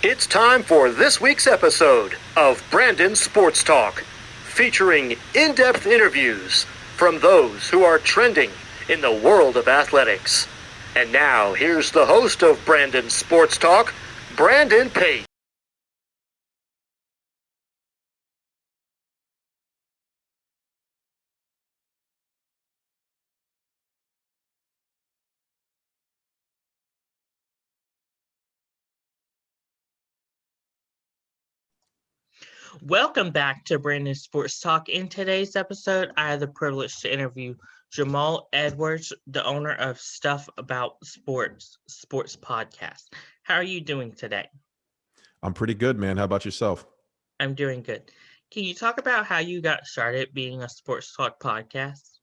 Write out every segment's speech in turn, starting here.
It's time for this week's episode of Brandon Sports Talk, featuring in-depth interviews from those who are trending in the world of athletics. And now, here's the host of Brandon Sports Talk, Brandon Pate. Welcome back to Brandon Sports Talk. In today's episode, I had the privilege to interview Jamal Edwards, the owner of Stuff About Sports podcast. How are you doing today? I'm pretty good, man. How about yourself? I'm doing good. Can you talk about how you got started being a sports talk podcast?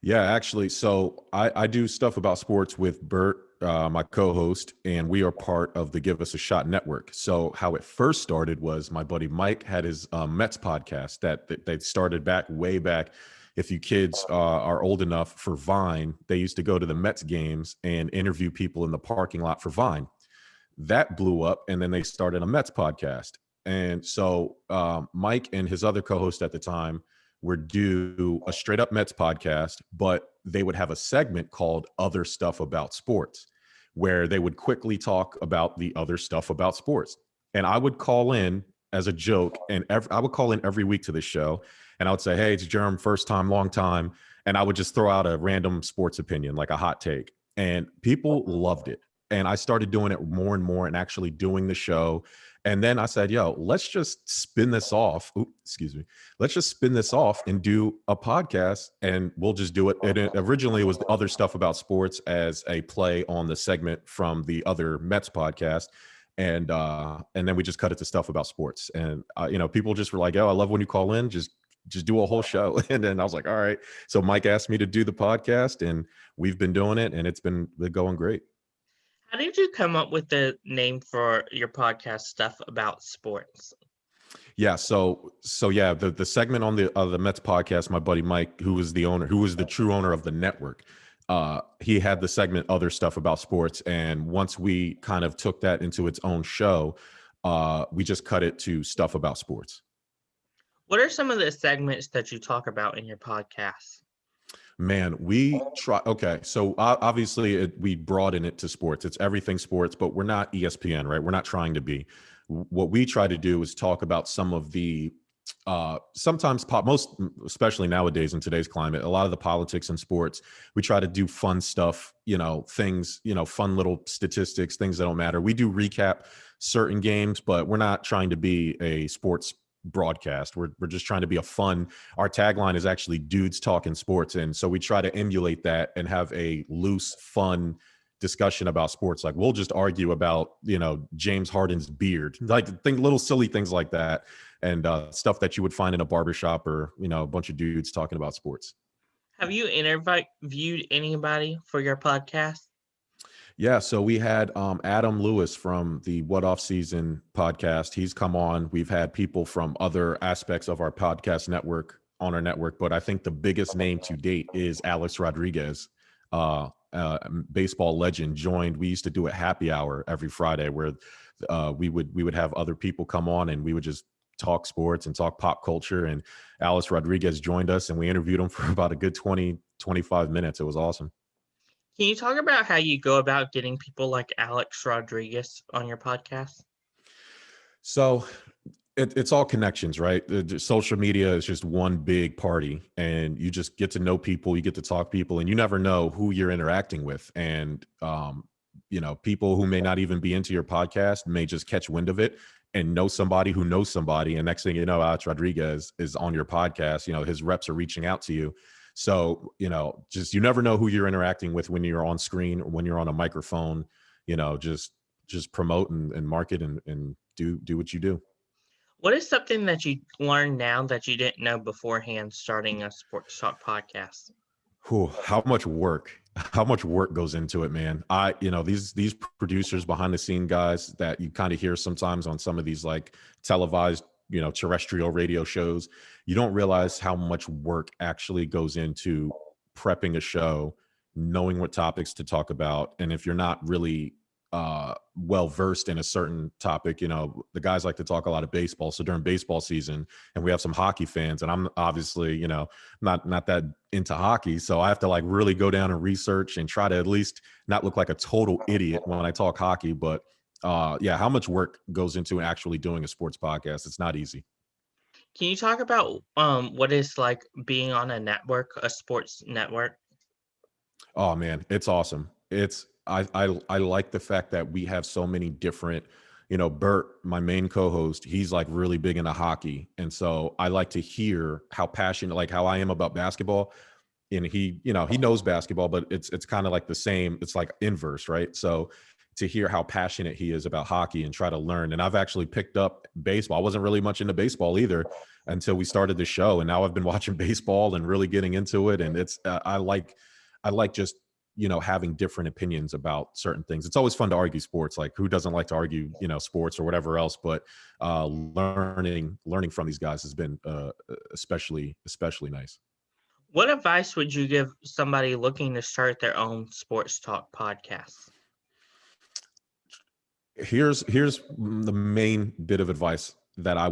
Yeah, actually. So I do stuff about sports with Bert, my co-host, and we are part of the Give Us a Shot network. So how it first started was my buddy Mike had his Mets podcast that they started way back. If you kids are old enough for Vine, they used to go to the Mets games and interview people in the parking lot for Vine. That blew up, and then they started a Mets podcast. And so Mike and his other co-host at the time would do a straight up Mets podcast, but they would have a segment called Other Stuff About Sports, where they would quickly talk about the other stuff about sports. And I would call in as a joke, and I would call in every week to this show, and I would say, "Hey, it's Jerm, first time, long time," and I would just throw out a random sports opinion, like a hot take, and people loved it. And I started doing it more and more, and actually doing the show. And then I said, "Yo, let's just spin this off." Let's just spin this off and do a podcast, and we'll just do it. And originally it was the Other Stuff About Sports as a play on the segment from the other Mets podcast. And then we just cut it to Stuff About Sports. And people just were like, "Oh, I love when you call in, just do a whole show." And then I was like, "All right." So Mike asked me to do the podcast, and we've been doing it, and it's been going great. How did you come up with the name for your podcast, Stuff About Sports? Yeah, so yeah, the segment on the Mets podcast, my buddy Mike, who was the true owner of the network, he had the segment Other Stuff About Sports, and once we kind of took that into its own show, we just cut it to Stuff About Sports. What are some of the segments that you talk about in your podcast? Man, we try. Okay, so obviously we broaden it to sports. It's everything sports, but we're not ESPN, right? We're not trying to be. What we try to do is talk about some of the sometimes most, especially nowadays in today's climate, a lot of the politics in sports. We try to do fun stuff, things, fun little statistics, things that don't matter. We do recap certain games, but we're not trying to be a sports broadcast. We're just trying to be our tagline is actually dudes talking sports. And so we try to emulate that and have a loose, fun discussion about sports. Like we'll just argue about, James Harden's beard, like little silly things like that. And stuff that you would find in a barbershop or, a bunch of dudes talking about sports. Have you interviewed anybody for your podcast? Yeah, so we had Adam Lewis from the What Off Season podcast. He's come on. We've had people from other aspects of our podcast network on our network, but I think the biggest name to date is Alex Rodriguez, baseball legend. Joined. We used to do a happy hour every Friday where we would have other people come on and we would just talk sports and talk pop culture. And Alex Rodriguez joined us, and we interviewed him for about a good 20-25 minutes. It was awesome. Can you talk about how you go about getting people like Alex Rodriguez on your podcast? So it's all connections, right? Social media is just one big party, and you just get to know people, you get to talk people, and you never know who you're interacting with. And, people who may not even be into your podcast may just catch wind of it and know somebody who knows somebody. And next thing you know, Alex Rodriguez is on your podcast. His reps are reaching out to you. So, just, you never know who you're interacting with when you're on screen or when you're on a microphone. Just promote and market and do what you do. What is something that you learn now that you didn't know beforehand starting a sports talk podcast? How much work goes into it, man. These producers, behind the scene guys that you kind of hear sometimes on some of these like televised, terrestrial radio shows, you don't realize how much work actually goes into prepping a show, knowing what topics to talk about. And if you're not really well versed in a certain topic. You know, the guys like to talk a lot of baseball. So during baseball season, and we have some hockey fans, and I'm obviously, you know, not that into hockey. So I have to like really go down and research and try to at least not look like a total idiot when I talk hockey. But yeah, how much work goes into actually doing a sports podcast? It's not easy. Can you talk about what it's like being on a network, a sports network? Oh man, it's awesome. I like the fact that we have so many different, you know, Bert, my main co-host, he's like really big into hockey. And so I like to hear how passionate, like how I am about basketball. And he, you know, he knows basketball, but it's kind of like the same, it's like inverse, right? So to hear how passionate he is about hockey and try to learn. And I've actually picked up baseball. I wasn't really much into baseball either until we started the show. And now I've been watching baseball and really getting into it. And it's, I like just, you know, having different opinions about certain things. It's always fun to argue sports. Like who doesn't like to argue, you know, sports or whatever else, but learning from these guys has been especially nice. What advice would you give somebody looking to start their own sports talk podcast? Here's the main bit of advice that I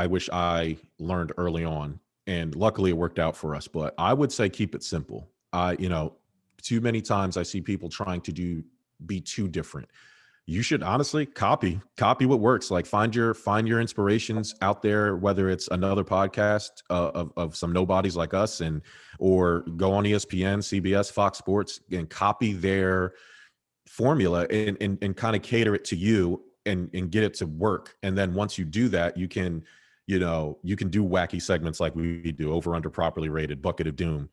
wish I learned early on, and luckily it worked out for us, but I would say keep it simple. You know, too many times I see people trying to be too different. You should honestly copy what works. Like find your inspirations out there, whether it's another podcast of some nobodies like us, or go on ESPN, CBS, Fox Sports, and copy their formula and kind of cater it to you and get it to work. And then once you do that, you can do wacky segments like we do, over under properly rated, bucket of doom,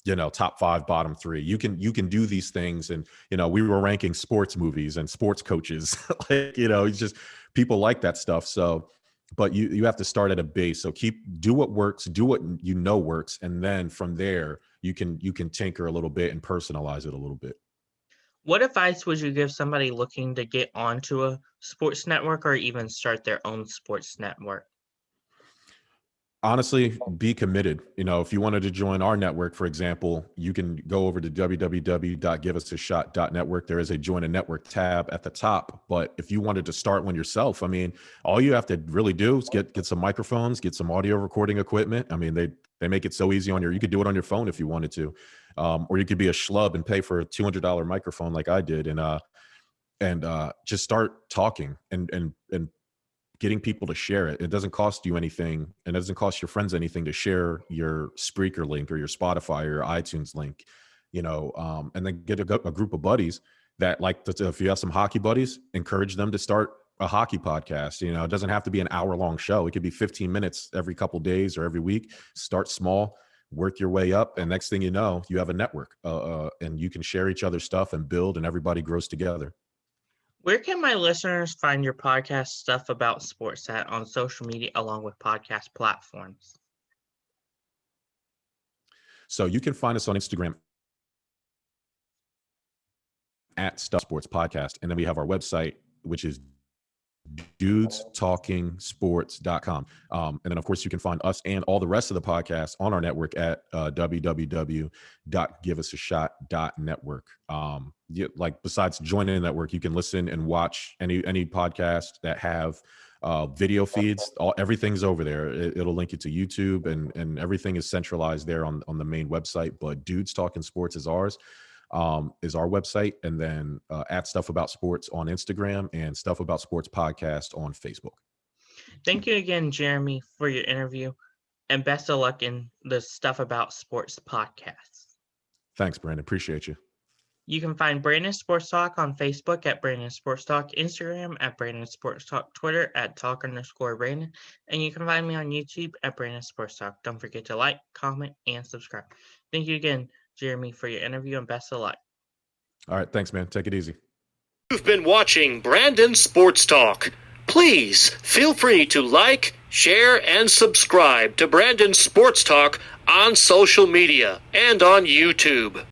you know, top 5, bottom 3. You can do these things. And, you know, we were ranking sports movies and sports coaches, like, you know, it's just people like that stuff. So, but you have to start at a base. So do what works, do what you know works. And then from there, you can tinker a little bit and personalize it a little bit. What advice would you give somebody looking to get onto a sports network or even start their own sports network? Honestly, be committed. You know, if you wanted to join our network, for example, you can go over to www.giveusashot.network. There is a join a network tab at the top. But if you wanted to start one yourself, I mean, all you have to really do is get some microphones, get some audio recording equipment. I mean, they make it so easy you could do it on your phone if you wanted to. Or you could be a schlub and pay for a $200 microphone like I did, and just start talking and getting people to share it. It doesn't cost you anything, and it doesn't cost your friends anything to share your Spreaker link or your Spotify or your iTunes link, you know, and then get a group of buddies that if you have some hockey buddies, encourage them to start a hockey podcast. You know, it doesn't have to be an hour-long show. It could be 15 minutes every couple days or every week. Start small, work your way up, and next thing you know, you have a network, and you can share each other's stuff and build, and everybody grows together. Where can my listeners find your podcast Stuff About Sports at on social media along with podcast platforms? So you can find us on Instagram at Stuff Sports Podcast. And then we have our website, which is dudestalkingsports.com. And then, of course, you can find us and all the rest of the podcasts on our network at www.giveusashot.network. Like besides joining the network, you can listen and watch any podcast that have video feeds. Everything's over there. It'll link you to YouTube, and everything is centralized there on the main website. But Dudes Talking Sports is our website, and then at Stuff About Sports on Instagram and Stuff About Sports Podcast on Facebook. Thank you again, Jeremy, for your interview, and best of luck in the Stuff About Sports podcast. Thanks, Brandon. Appreciate you. You can find Brandon Sports Talk on Facebook at Brandon Sports Talk, Instagram at Brandon Sports Talk, Twitter at Talk_Brandon, and you can find me on YouTube at Brandon Sports Talk. Don't forget to like, comment, and subscribe. Thank you again, Jeremy, for your interview, and best of luck. All right. Thanks, man. Take it easy. You've been watching Brandon Sports Talk. Please feel free to like, share, and subscribe to Brandon Sports Talk on social media and on YouTube.